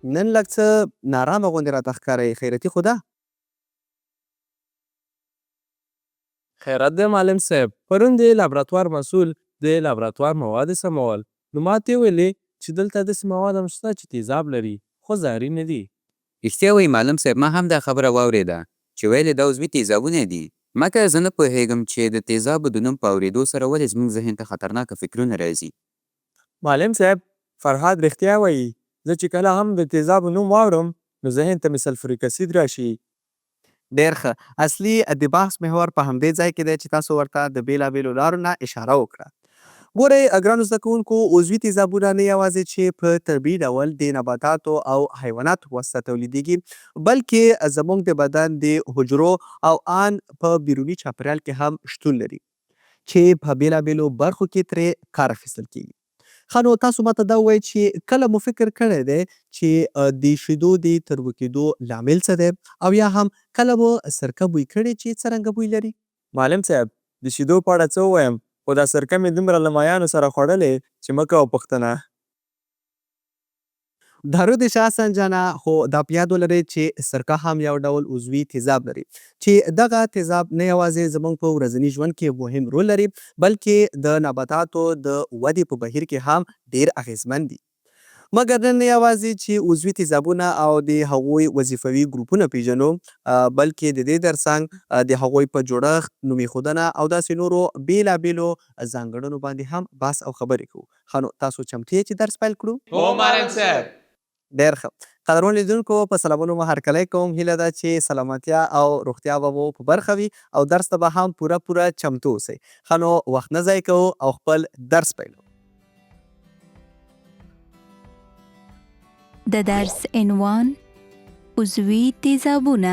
نن لږ څه نارامه غوندې راته ښکارئ، خیرتي خو ده؟ خیرت دی معلم صاحب. پرون د لابراتوار مسؤل د لابراتوار مواد سمول. نو ماته ویلې چې دلته داسې مواد هم شته چې تیزاب لري خو ضرري نه دي. رښتیا وایي معلم صاحب، ما هم دا خبره واورېده چې ویل یې دا عضوي تیزابونه دي. مګر زه نه پوهېږم چې د تیزابو د نوم په اورېدو سره ولې زموږ ذهن ته خطرناکه فکرونه راځي. معلم صاحب فرهاد رښتیا وایي. زه چې کله هم د تیزابو نوم واورم نو ذهن ته مې سلفریک اسید راشي. ډېر ښه. اصلي د بحث محور په همدې ځای کې دی چې تاسو ورته د بېلابېلو لارو نه اشاره وکړه. ګورئ ګرانو زده کوونکو، عضوي تیزابونه نه یوازې چې په طبیعي ډول د نباتاتو او حیواناتو په واسطه تولیدیږي، بلکې زموږ د بدن د حجرو او ان په بیروني چاپیریال کې هم شتون لري چې په بېلابېلو برخو کې ترې کار اخیستل کیږي. ښه نو تاسو ماته دا ووایئ چې کله مو فکر کړی دی چې د شیدو د تروه کېدو لامل څه دی، او یا هم کله مو سرکه بوی کړې چې څرنګه بوی لري؟ معلم صاحب د شیدو په اړه څه ووایم، خو دا سرکه مې دومره له مایانو سره خوړلې چې مه کوه پوښتنه. درود شه حسن جانه، خو دا په یاد ولرئ چې سرکه هم یو ډول عضوي تیزاب لري چې دغه تیزاب نه یوازې زموږ په ورځني ژوند کې مهم رول لري، بلکې د نباتاتو د ودې په بهیر کې هم ډېر اغېزمن دي. مګر نن نه یوازې چې عضوي تیزابونه او د هغوی وظیفوي ګروپونه پېژنو، بلکې د دې ترڅنګ د هغوی په جوړښت، نوم ایښودنه او داسې نورو بېلابېلو ځانګړنو باندې هم بحث او خبرې کوو. ښه نو تاسو چمتو یې چې درس پیل کړو؟ هو معلم صاحب. ډېر ښه. قدرمن لیدونکو، په سلامونو مو هرکلی کوم. هیله ده چې سلامتیا او روغتیا به مو په برخه وي او درس ته به هم پوره چمتو اوسئ. ښه نو وخت نه ضایع کوو او خپل درس پیلوو. د درس عنوان عضوي تیزابونه.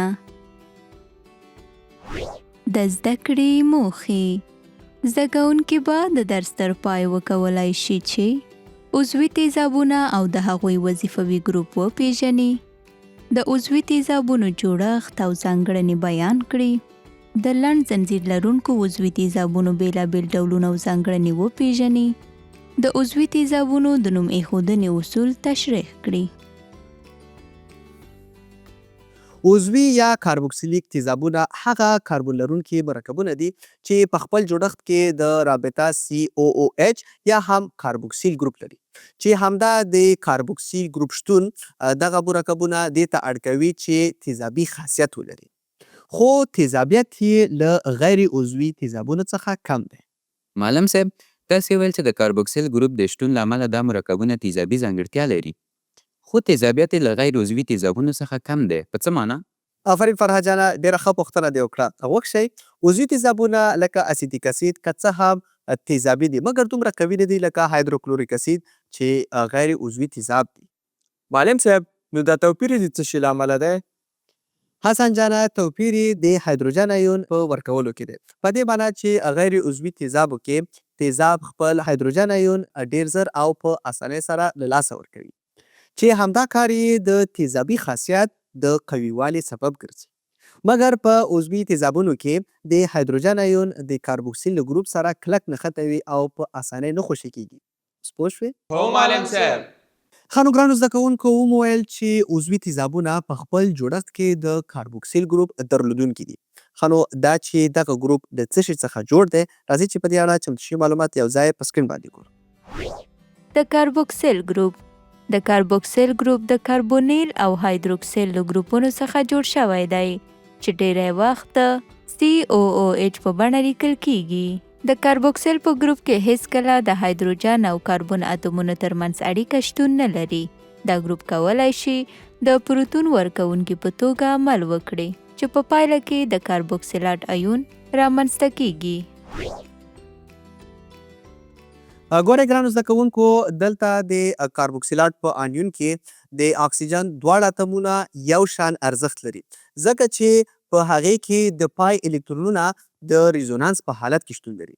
د زده کړې موخې. زده کوونکي به د درس تر پای وکولای شي چې عضوي تیزابونه او د هغوی وظیفوي ګروپ وپېژني، د عضوي تیزابونو جوړښت او ځانګړنې بیان کړي، د لنډ ځنځیر لرونکو عضوي تیزابونو بېلابېل ډولونه او ځانګړنې وپېژني، د عضوي تیزابونو د نوم ایښودنې اصول تشریح کړي. عضوي یا کاربوکسیلیک تیزابونه هغه کاربن لرونکي مرکبونه دي چې په خپل جوړښت کې د رابطه COOH یا هم کاربوکسیل ګروپ لري، چې همدا د کاربوکسیل ګروپ شتون دغه مرکبونه دې ته اړ کوي چې تیزابي خاصیت ولري، خو تیزابیت یې له غیر عضوي تیزابونو څخه کم دی. معلم صاحب تاسې ویل چې د کاربوکسیل ګروپ د شتون له امله دا مرکبونه تیزابي ځانګړتیا لري، خو تیزابیت یې له غیر عضوي تیزابونو څخه کم دی. په څه معنا؟ آفرین فرهاد جانه، ډېره ښه پوښتنه دې وکړه. غوږ شئ، عضوي تیزابونه لکه اسیتیک اسید که څه هم تیزابي دي، مګر دومره قوي نه دي لکه هایدروکلوریک اسید چې غیر عضوي تیزاب دي. معلم صاحب نو دا توپیر د څه شي له امله دی؟ حسن جانه، توپیر یې د هایدروجن ایون په ورکولو کې دی، په دې معنی چې غیر عضوي تیزابو کې تیزاب خپل هایدروجن ایون ډېر زر او په اسانۍ سره له لاسه ورکوي، چې همدا کار یې د تیزابي خاصیت د قویوالي سبب ګرځي. مګر په عضوي تیزابونو کې د هایدروجن ایون د کاربوکسیل ګروپ سره کلک نښتی وي او په اسانۍ نه خوشې کیږي. پوه شوې؟ هو معلم صاحب. ښه نو ګرانو زده کوونکو، ومویل چې عضوي تیزابونه په خپل جوړښت کې د کاربوکسیل ګروپ درلودونکي دي. ښه نو دا چې دغه ګروپ د څه شي څخه جوړ دی، راځئ چې په دې اړه چمتو شوي معلومات یو ځای په سکرین باندې ګورو. د کاربوکسیل ګروپ. د کاربوکسیل ګروپ د کاربونیل او هایدروکسیل له ګروپونو څخه جوړ شوی دی چې ډیری وخت COOH په بڼه لیکل کیږي. د کاربوکسیل په ګروپ کې هیڅکله د هایدروجن او کاربن اتومونو ترمنځ اړیکه شتون نه لري. دا ګروپ کولای شي د پروتون ورکوونکي په توګه عمل وکړي چې په پایله کې د کاربوکسیلات ایون رامنځته کیږي. ګورئ ګرانو زده کوونکو، دلته د کاربوکسیلات په انیون کې د اکسیجن دواړه اتمونه یو شان ارزښت لري، ځکه چې په هغې کې د پای الکترونونه د ریزونانس په حالت کې شتون لري.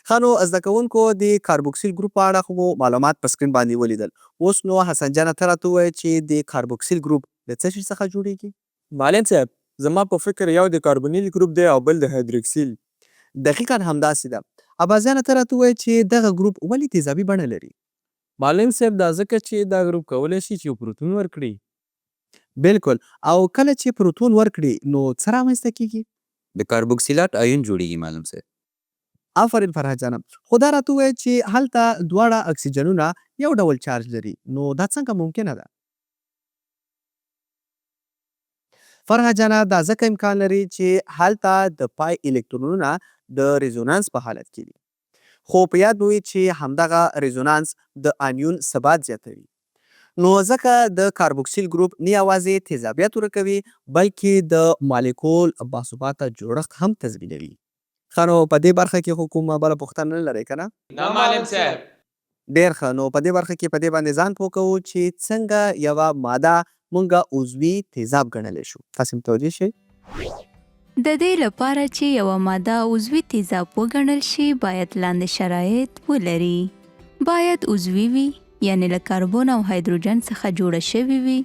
ښه نو زده کوونکو، د کاربوکسیل ګروپ په اړه خو مو معلومات په سکرین باندې ولیدل. اوس نو حسن جانه ته راته ووایه چې د کاربوکسیل ګروپ د څه شي څخه جوړیږي؟ معلم صاحب زما په فکر یو د کاربونیل ګروپ دی او بل د هایدروکسیل. دقیقاً همداسې ده. ابازیانه ته راته ووایه چې دغه ګروپ ولې تیزابي بڼه لري؟ معلم صاحب دا ځکه چې دا ګروپ کولی شي چې یو پروتون ورکړي. بالکل. او کله چې پروتون ورکړي نو څه رامنځته کیږي؟ د کاربوکسیلات آیون جوړیږي معلم صاحب. آفرین فرهاد جانم. خو دا راته ووایه چې هلته دواړه اکسیجنونه یو ډول چارج لري، نو دا څنګه ممکنه ده؟ فرهاد جانه دا ځکه امکان لري چې هلته د پای الکترونونه د ریزونانس په حالت کې دي. خو په یاد مو وي چې همدغه ریزونانس د انیون ثبات زیاتوي. نو ځکه د کاربوکسیل ګروپ نه یوازې تیزابیت ورکوي بلکې د مالیکول باثباته جوړښت هم تضمینوي. ښه نو په دې برخه کې خو کومه بله پوښتنه نه لرئ که نه؟ نه معلم صاحب. ډېر ښه. نو په دې برخه کې په دې باندې ځان پوه کوو چې څنګه یوه ماده مونږه عضوي تیزاب ګڼلی شو. تاسې متوجه شئ؟ د دې لپاره چې یوه ماده عضوي تیزاب وګڼل شي باید لاندې شرایط ولري. باید عضوي وي، یعنې له کاربن او هایدروجن څخه جوړه شوې وي.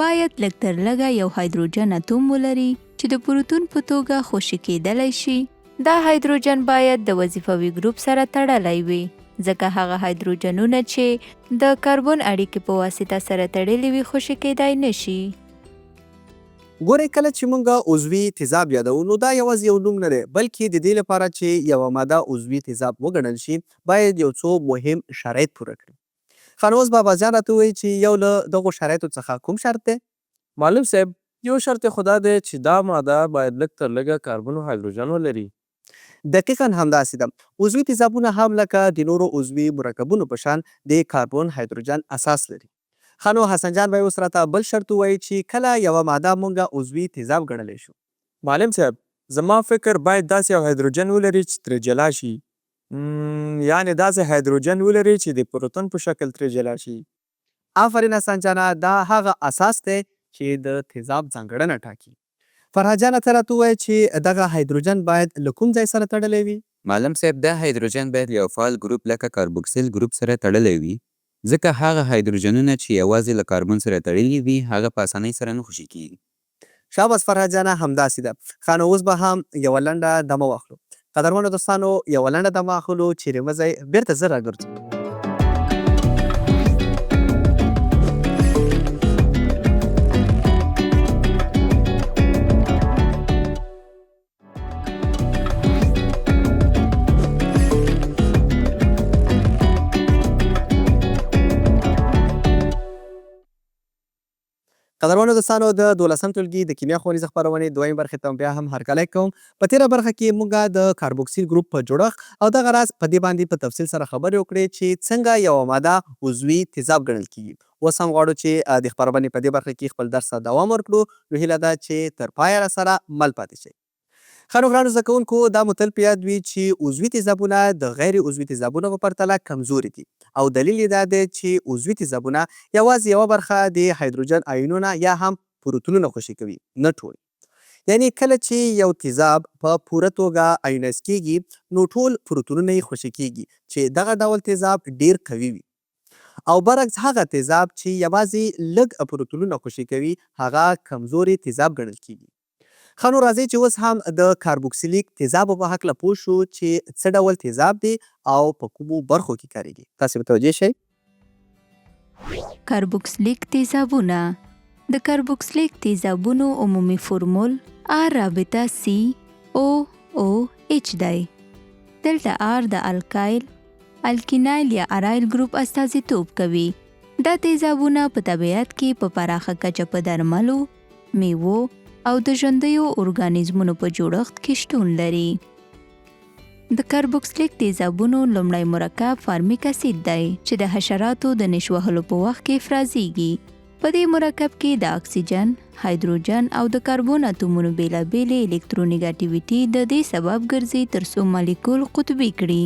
باید لږ تر لږه یو هایدروجن اتوم ولري چې د پروتون په توګه خوشې کیدلی شي. دا هایدروجن باید د وظیفوي ګروپ سره تړلی وي، ځکه هغه هایدروجنونه چې د کاربن اړیکې په واسطه سره تړلي وي خوشې کیدای نشي. ګورئ کله چې مونږه عضوي تیزاب یادوو نو دا یوازې یو نوم نه دی بلکې د دې لپاره چې یوه ماده عضوي تیزاب وګڼل شي باید یو څو مهم شرایط پوره کړي. ښه نو اوس بابا جان راته ووایي چې یو له دغو شرایطو څخه کوم شرط دی؟ معلم صاحب یو شرط یې خو دا دی چې دا ماده باید لږ تر لږه کاربن او هایدروجن ولري. دقیقا همداسې ده. عضوي تیزابونه هم لکه د نورو عضوي مرکبونو په شان د کاربن هایدروجن اساس لري. ښه نو حسن جان به اوس راته بل شرط ووایي چې کله یوه ماده مونږه عضوي تیزاب ګڼلی شو. معلم صاحب زما فکر باید داسې یو هایدروجن ولري چې ترې جلا شي، یعنې داسې هایدروجن ولري چې د پروتون په شکل ترې جلا شي. آفرین حسن جانه، دا هغه اساس دی چې د تیزاب ځانګړنه ټاکي. فرهاد جانه ته راته ووایه چې دغه هایدروجن باید له کوم ځای سره تړلی وي؟ معلم صاحب دا هایدروجن باید یو فعال ګروپ لکه کاربوکسیل ګروپ سره تړلی وي، ځکه هغه هایدروجنونه چې یوازې له کاربن سره تړلي وي هغه په اسانۍ سره نه خوشې کیږي. شاباس فرهاد جانه، همداسې ده. ښه نو اوس به هم یوه لنډه دمه واخلو. قدرمنو دوستانو یوه لنډه دمه اخلو، چیرې مه ځئ، بیرته زر راګرځو. قدرمنو دوستانو د دولسم ټولګي د کیمیا ښوونیزې خپرونې دویمې برخې ته بیا هم هرکلی کوم. په تېره برخه کې موږ د کاربوکسیل ګروپ په جوړښت او دغه راز په دې باندې په تفصیل سره خبرې وکړې چې څنګه یوه ماده عضوي تیزاب ګڼل کیږي. اوس هم غواړو چې د خپرونې په دې برخه کې خپل درس ته دوام ورکړو. نو هیله ده چې تر پایه راسره مل پاتې شئ. ښه نو ګرانو زده کوونکو دا مو تل په یاد وي چې عضوي تیزابونه د غیر عضوي تیزابونو په پرتله کمزوري دي او دلیل یې دا دی چې عضوي تیزابونه یوازې یوه برخه د هایدروجن آیونونه یا هم پروتونونه خوشې کوي، نه ټول. یعنی کله چې یو تیزاب په پوره توګه آیونایز کیږي نو ټول پروتونونه یې خوشې کیږي چې دغه ډول تیزاب ډیر قوي وي. او برعکس هغه تیزاب چې یوازې لږ پروتونونه خوشې کوي هغه کمزوري تیزاب ګڼل کیږي. ښه نو راځئ چې اوس هم د کاربوکسیلیک تیزابو په هکله پوه شو چې څه ډول تیزاب دی او په کومو برخو کې کاریږي. تاسې متوجه شئ؟ کاربوکسیلیک تیزابونه. د کاربوکسیلیک تیزابونو عمومي فورمول آر رابطه سی او او اچ دی. دلته آر د الکایل، الکینایل یا ارایل ګروپ استازیتوب کوي. دا تیزابونه په طبیعت کې په پراخه کچه په درملو، میوو او د ژوندیو ارګانیزمونو په جوړښت کې شتون لري. د کاربوکسیلیک تیزابونو لومړی مرکب فارمیک اسید دی چې د حشراتو د نش وهلو په وخت کې افرازیږي. په دې مرکب کې د اکسیجن، هایدروجن او د کاربن اتومونو بېلابېلې الکترونیګاټیویټي د دې سبب ګرځي ترڅو مالیکول قطبي کړي.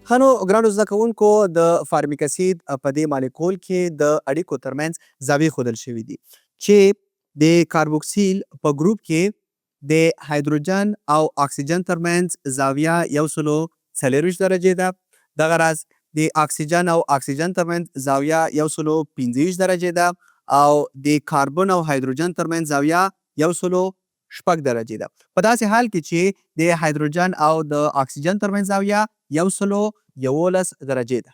ښه نو ګرانو زده کوونکو د فارمیک اسید په دې مالیکول کې د اړیکو ترمنځ زاویې ښودل شوي دي چې د کاربوکسیل په ګروپ کې د هایدروجن او اکسیجن ترمنځ زاویه 140 درجې ده. دغه راز د اکسیجن او اکسیجن ترمنځ زاویه 125 درجې ده او د کاربن او هایدروجن ترمنځ زاویه 6 درجې ده. په داسې حال کې چې د هایدروجن او د اکسیجن ترمنځ زاویه 111 درجې ده.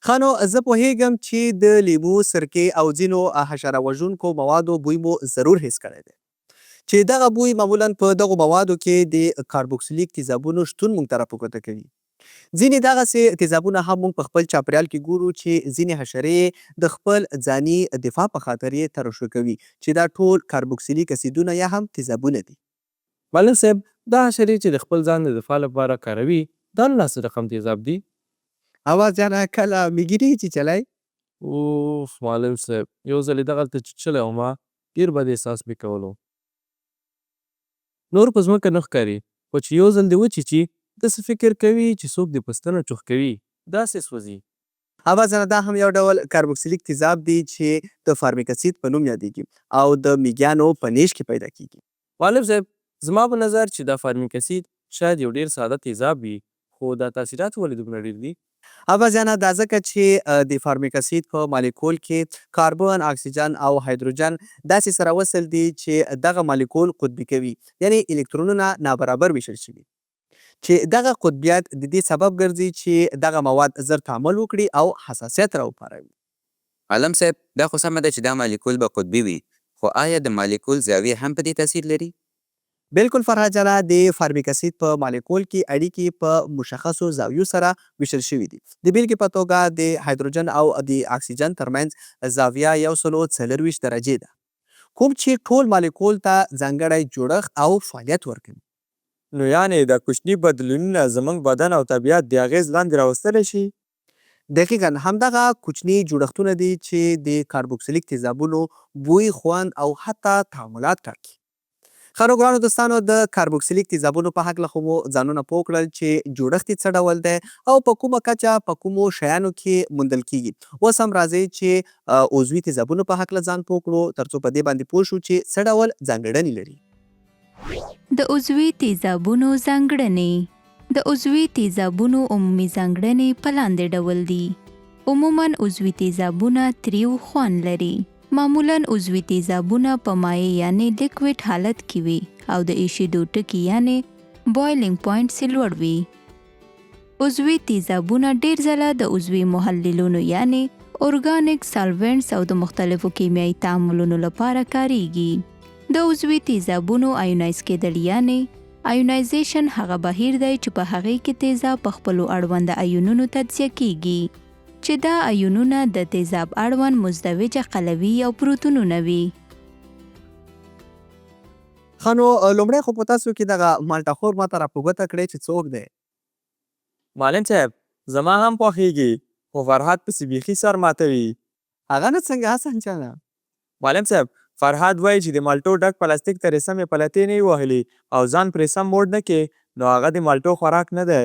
ښه نو زه پوهیږم چې د لیمو، سرکې او ځینو حشره وژونکو موادو بوی مو ضرور حس کړی دی. چې دغه بوی معمولا په دغو موادو کې د کاربوکسیلیک تیزابونو شتون موږ ته راپورته کوي. ځینې دغسې تیزابونه هم موږ په خپل چاپیریال کې ګورو چې ځینې حشرې د خپل ځاني دفاع په خاطر یې ترشح کوي چې دا ټول کاربوکسیلیک اسیدونه یا هم تیزابونه دي. معلم صاحب دا حشرې چې د خپل ځان د دفاع لپاره کاروي دا له څه رقم تیزاب دي؟ اواز جانه کله میګیري چې چلای؟ اوف معلم صاحب یو ځل یې دغلته چیچلی وم ډېر بد احساس مې کولو. نور په ځمکه نه ښکاري خو چې یو ځل دې وچیچي داسې فکر کوي چې څوک دې په ستنه چوخ کوي داسې سوځي. اواز جانه دا هم یو ډول کاربوکسیلیک تیزاب دی چې د فارمیک اسید په نوم یادیږي او د میږیانو په نیش کې پیدا کیږي. معلم صاحب زما په نظر چې دا فارمیک اسید شاید یو ډېر ساده تیزاب وي خو دا تاثیرات ولې دومره ډېر دي؟ اواز جانه دا ځکه چې د فارمیک اسید په مالیکول کې کاربن، اکسیجن او هایدروجن داسې سره وصل دي چې دغه مالیکول قطبي کوي، یعنی الکترونونه نابرابر ویشل شوي چې دغه قطبیت د دې سبب ګرځي چې دغه مواد زر تعامل وکړي او حساسیت راوپاروي. عالم صاحب دا خو سمه ده چې دا مالیکول به قطبي وي خو آیا د مالیکول زاویه هم په دې تاثیر لري؟ بالکل فرهاد جانه د فارمیک اسید په مالیکول کې اړیکې په مشخصو زاویو سره ویشل شوي دي. د بیلګې په توګه د هایدروجن او د اکسیجن ترمنځ زاویه 140 درجې ده کوم چې ټول مالیکول ته ځانګړی جوړښت او فعالیت ورکوي. نو یعنې دا کوچني بدلونونه زموږ بدن او طبیعت د اغیز لاندې راوستلی شي؟ دقیقاً همدغه کوچني جوړښتونه دي چې د کاربوکسیلیک تیزابونو بوی، خوند او حتی تعاملات ټاکي. ښه نو ګرانو دوستانو د کاربوکسیلیک تیزابونو په هکله خو مو ځانونه پوه کړل چې جوړښت یې څه ډول دی او په کومه کچه په کومو شیانو کې موندل کیږي. اوس هم راځئ چې عضوي تیزابونو په هکله ځان پوه کړو تر څو په دې باندې پوه شو چې څه ډول ځانګړنې لري. د عضوي تیزابونو ځانګړنې. د عضوي تیزابونو عمومي ځانګړنې په لاندې ډول دي. عموماً عضوي تیزابونه تریو خوند لري. معمولاً عضوي تیزابونه په مایع یعنې لیکویډ حالت کې وي او د ایشېدو ټکي یعنې بویلینګ پوینټ یې لوړ وي. عضوي تیزابونه ډېر ځله د عضوي محللونو یعنې اورګانیک سالوینټس او د مختلفو کیمیایي تعاملونو لپاره کاریږي. د عضوي تیزابونو آیونایز کېدل یعنې آیونایزیشن هغه بهیر دی چې په هغې کې تیزاب په خپلو اړونده ایونونو تجزیه کیږي چې دا ایونونه د تیزاب اړوند مزدوجه قلوي او پروتونونه وي. ښه نو لومړی خو په تاسو کې دغه مالټه ماته را په ګوته کړئ چې څوک دی. معلم صاحب زما هم خوښیږي خو فرهاد پسې بیخي سر ماتوي. هغه نه څنګه حسن جانه؟ معلم صاحب فرهاد وایي چې د مالټو ډک پلاستیک ته سمې پلتې نه وي وهلي او ځان پرې سم موډ نه کې نو هغه د مالټو خوراک نه دی.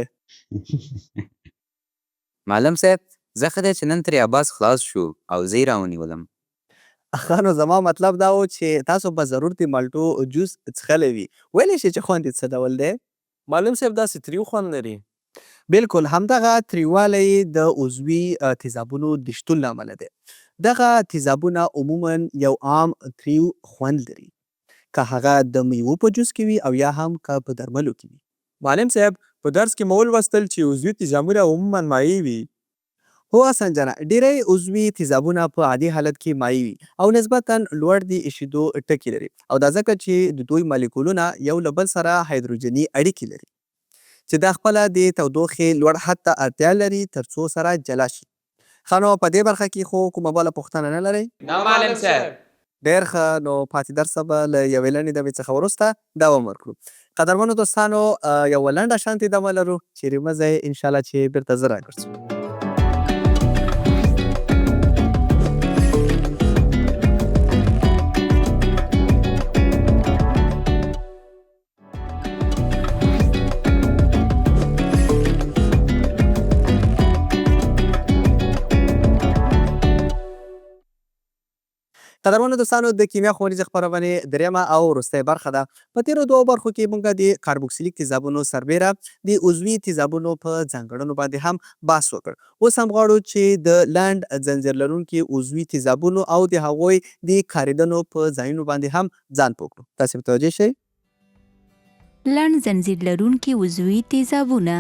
معلم صاحب زه ښه دی چې نن ترې اباس خلاص شو او زه یې راونیولم. ښه نو زما مطلب دا و چې تاسو به ضرور د مالټو جوس څښلی وي. ویلی شي چې خوند یې څه ډول دی؟ معلم صاحب داسې تریو خوند لري. بالکل همدغه تریوالی د عضوي تیزابونو د شتون له امله دی. دغه تیزابونه عموما یو عام تریو خوند لري که هغه د میوو په جوس کې وي او یا هم که په درملو کې وي. معلم صاحب په درس کې مو ولوستل چې عضوي تیزابونه عموما مایع وي. هو حسن جانه ډیری عضوي تیزابونه په عادي حالت کې مایع وي او نسبتا لوړ د ایشېدو ټکي لري او دا ځکه چې د دوی مالیکولونه یو له بل سره هایدروجني اړیکې لري چې دا خپله د تودوخې لوړ حد ته اړتیا لري تر څو سره جلا شي. ښه نو په دې برخه کې خو کومه بله پوښتنه نه لرئ؟ نه معلم صاحب. ډېر ښه نو پاتې درسه به له یوې لنډې دمې څخه وروسته دوام ورکړو. قدرمنو دوستانو یوه لنډه شانتې دمه لرو چیرې مه ځئ انشاءالله چې بیرته زه راګرځو. قدرمنو دوستانو د کیمیا ښوونیزې خپرونې درېیمه او وروستۍ برخه ده. په تېرو دوو برخو کې موږ د کاربوکسیلیک تیزابونو سربیره د عضوي تیزابونو په ځانګړنو باندې هم بحث وکړ. اوس هم غواړو چې د لنډ ځنځیر لرونکي عضوي تیزابونو او د هغوی د کارېدنو په ځایونو باندې هم ځان پوه کړو. تاسې متوجه شئ؟ لنډ ځنځیر لرونکي عضوي تیزابونه.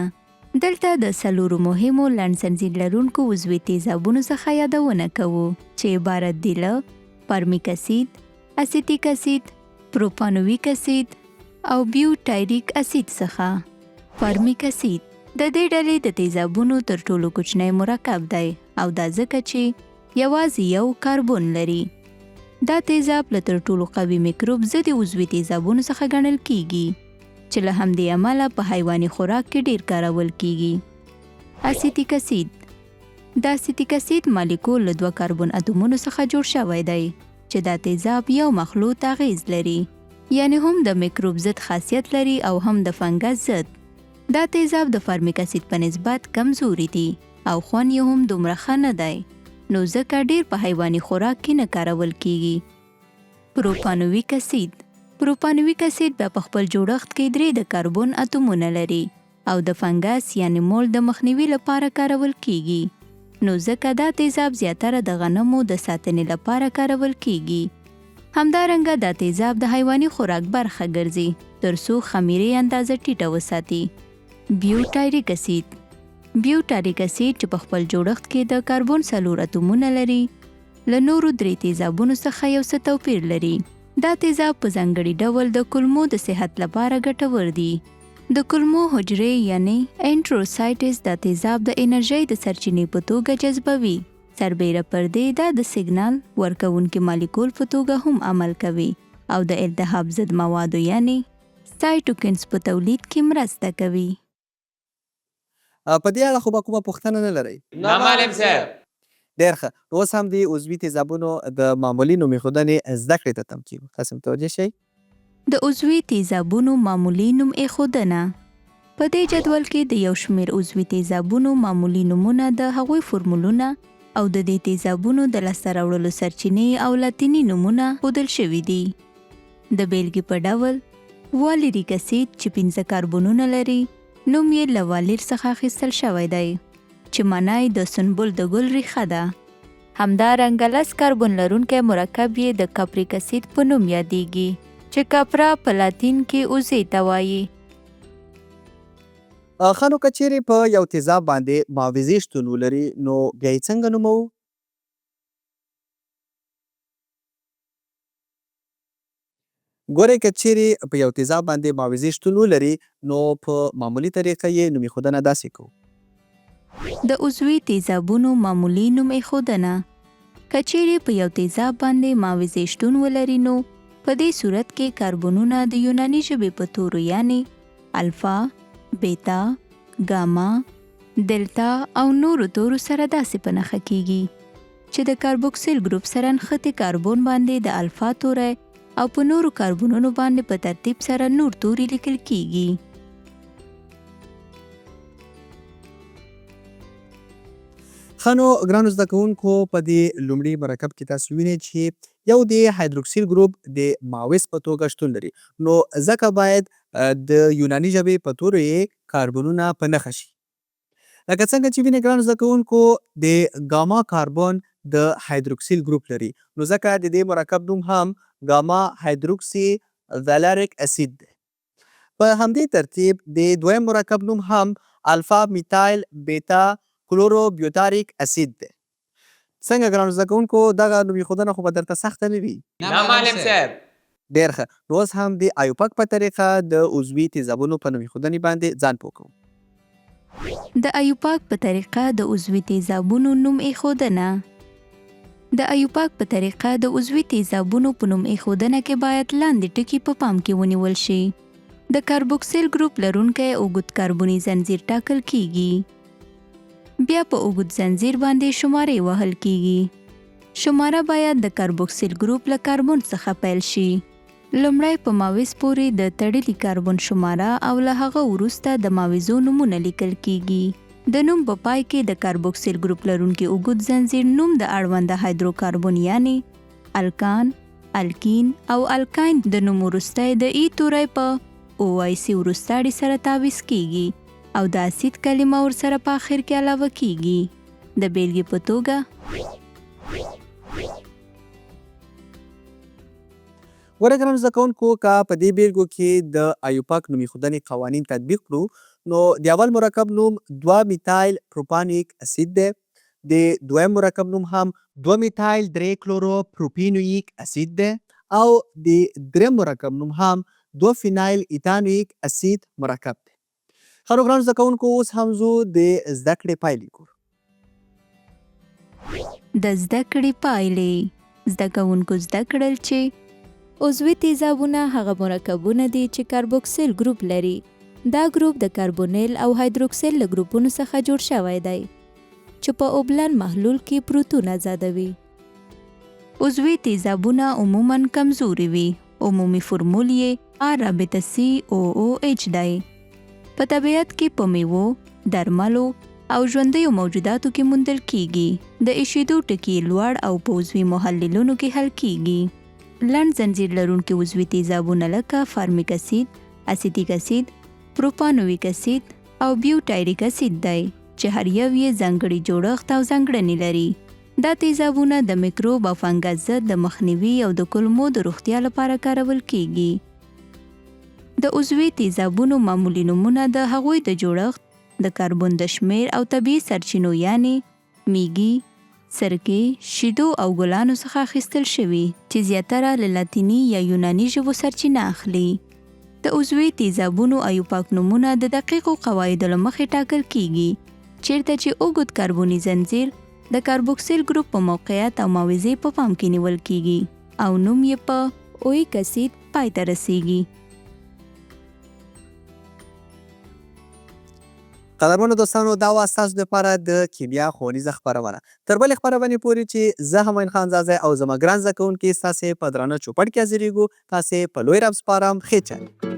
دلته د څلورو مهمو لنډ ځنځیر لرونکو عضوي تیزابونو څخه یادونه کوو چې عبارت دي له فارمیک اسید، اسیتیک اسید، پروپانویک اسید او بیوټایریک اسید څخه. فارمیک اسید د دې ډلې د تیزابونو تر ټولو کوچنی مرکب دی او دا ځکه چې یوازې یو کاربون لري. دا تیزاب له تر ټولو قوي میکروب ضد عضوي تیزابونو څخه ګڼل کیږي چې له همدې امله په حیواني خوراک کې ډیر کارول کیږي. اسیتیک اسید. د اسیتیک اسید مالیکول له 2 کاربن اتومونو څخه جوړ شوی دی چې دا تیزاب یو مخلوط اغیز لري، یعنی هم د میکروب ضد خاصیت لري او هم د فنګس ضد. دا تیزاب د فارمیک اسید په نسبت کمزوري دي او خوند یې هم دومره ښه نه دی، نو ځکه ډیر په حیواني خوراک کې نه کارول کیږي. پروپانویک اسید. پروپانویک اسید بیا په خپل جوړښت کې 3 د کاربن اتومونه لري او د فنګس یعنی مول د مخنیوي لپاره کارول کیږي، نو ځکه دا تیزاب زیاتره د غنمو د ساتنې لپاره کارول کیږي. همدارنګه دا تیزاب د حیواني خوراک برخه ګرځي ترڅو خمیرې اندازه ټیټه وساتي. بیوټایریک اسید. بیوټایریک اسید چې په خپل جوړښت کې د کاربن 4 اتومونه لري له نورو 3 تیزابونو څخه یو څه توپیر لري. دا تیزاب په ځانګړي ډول د کولمو د صحت لپاره ګټور دي. د کولمو حجرې یعنی انټروسایټس دا تیزاب د انرژۍ د سرچینې په توګه جذبوي. سربیره پر دې دا د سیګنال ورکوونکي مالیکول په توګه هم عمل کوي او د التهاب ضد موادو یعنی سایټوکینز په تولید کې مرسته کوي. په دې اړه خو به کومه پوښتنه نه لرئ؟ نه معلم صاحب. ډېر ښه. اوس هم د عضوي تیزابونو د معمولي نوم ایښودنې زده کړې ته تم کیږو. تاسې متوجه شئ؟ د عضوي تیزابونو معمولي نوم ایښودنه. په دې جدول کې د یو شمېر عضوي تیزابونو معمولي نومونه، د هغوی فورمولونه او د دې تیزابونو د لاسته راوړلو سرچینې او لاتیني نومونه ښودل شوي دي. د بیلګې په ډول والیریک اسید چې 15 کاربونونه لري، نوم یې له والیر څخه اخیستل شوی دی چې معنی د سنبل د ګل ریښه ده. همدارنګه 10 کاربن لرونکی مرکب یې د کپریک اسید په نوم یادیږي چې کپرا په لاتین کې اوزې ته وایي. ښه، نو که چیرې په یو تیزاب باندې معاوضې شتون ولري نو بیا یې څنګه نوموو؟ ګورئ، که چیرې په یو تیزاب باندې معاوضې شتون ولري نو په معمولي طریقه یې نوم ایښودنه داسې کوو. د عضوي تیزابونو معمولي نوم ایښودنه. که چیرې په یو تیزاب باندې معاوضې شتون ولري نو په دې صورت کې کاربونونه د یوناني ژبې په تورو یعنی الفا، بیتا، ګاما، دلتا او نورو تورو سره داسې په نښه کیږي چې د کاربوکسیل ګروپ سره نښتې کاربون باندې د الفا توری او په نورو کاربونونو باندې په ترتیب سره نور توري لیکل کیږي. ښه، نو ګرانو زده کوونکو، په دې لومړي مرکب کې تاسو وینئ چې یو د هایدروکسیل ګروپ د معاوض په توګه شتون لري، نو ځکه باید د یوناني ژبې په تورو یې کاربونونه په نښه شي. لکه څنګه چې وینئ ګرانو زده کوونکو، د ګاما کاربن د هایدروکسیل ګروپ لري، نو ځکه د دې مرکب نوم هم ګاما هایدروکسي ویلاریک اسید دی. په همدې ترتیب د دویم مرکب نوم هم الفا میتایل بیتا کلورو بیوتاریک اسید دی. څنګه ګرانو زده کوونکو، دغه نوم ایښودنه خو به درته سخته نه وي؟ نه معلم صاحب. ډېر ښه. نو اوس هم د ایوپک په طریقه د عضوي تیزابونو په نوم ایښودنې باندې ځان پوه کوو. د ایوپک په طریقه د عضوي تیزابونو نوم ایښودنه. د ایوپک په طریقه د عضوي تیزابونو په نوم ایښودنه کې باید لاندې ټکي په پام کې ونیول شي. د کاربوکسیل ګروپ لرونکی اوږد کاربوني ځنځیر ټاکل کیږي. بیا په اوږد ځنځیر باندې شمارې وهل کیږي. شماره باید د کاربوکسیل ګروپ له کاربن څخه پیل شي. لومړی په ماوس پورې د تړلي کاربن شماره او له هغه وروسته د ماوزو نومونه لیکل کیږي. د نوم په پای کې د کاربوکسیل ګروپ لرونکي اوږد ځنځیر نوم د اړونده هایدروکاربن یعنی الکان، الکین او الکاین د نوم وروستی د ای توری په OIC وروستاړي سره تعویض کیږي او د اسید کلمه ورسره په آخر کې علاوه کیږي. د بیلګې په توګه ګوره ګرانو زده کوونکو که په دې بیلګو کې د ایوپاک نوم ایښودنې قوانین تطبیق کړو نو د اول مرکب نوم 2 میتایل پروپانویک اسید دی. د دویم مرکب نوم هم 2 میتایل 3 کلورو پروپینویک اسید دی او د دریم مرکب نوم هم 2 فینایل ایتانویک اسید مرکب دی. ښه نو ګرانو زده کوونکو اوس هم زو د زده کړې پایلې ګورو. د زده کړې پایلې. زده کوونکو زده کړل چې عضوي تیزابونه هغه مرکبونه دي چې کاربوکسیل ګروپ لري. دا ګروپ د کاربونیل او هایدروکسیل له ګروپونو څخه جوړ شوی دی چې په اوبلن محلول کې پروتون آزادوي. عضوي تیزابونه عموماً کمزوري وي. عمومي فرمول یې RCOOH دی. په طبیعت کې په میوو، درملو او ژوندیو موجوداتو کې موندل کیږي. د ایښېدو ټکي لوړ او په عضوي محللونو کې حل کیږي. لنډ ځنځیر لرونکي عضوي تیزابونه لکه فارمیک اسید، اسیتیک اسید، پروپانویک اسید او بیوټایریک اسید دی چې هر یو یې ځانګړي جوړښت او ځانګړنې لري. دا تیزابونه د میکروب او فنګس ضد د مخنیوي او د کولمو د روغتیا لپاره کارول کیږي. د عضوي تیزابونو معمولي نومونه د هغوی د جوړښت، د کاربن د شمیر او طبیعي سرچینو یعنې میږي، سرکې، شیدو او ګلانو څخه اخیستل شوي چې زیاتره له لاتیني یا یوناني ژبو سرچینه اخلي. د عضوي تیزابونو ایوپاک نومونه د دقیقو قواعدو له مخې ټاکل کیږي چیرته چې اوږد کاربوني ځنځیر د کاربوکسیل ګروپ په موقعیت او موضع په پام کې نیول کیږي او نوم یې په اویک اسید پای ته رسیږي. قدرمنو دوستانو دا وه ستاسو دپاره د کیمیا ښوونیزه خپرونه. تر بلې خپرونې پورې چې زه همایون خان زازی او زما ګران زده کوونکي ستاسې په درانه چوپړ کې حاضرېږو. تاسې په لوی رب سپارم. ښې چارې.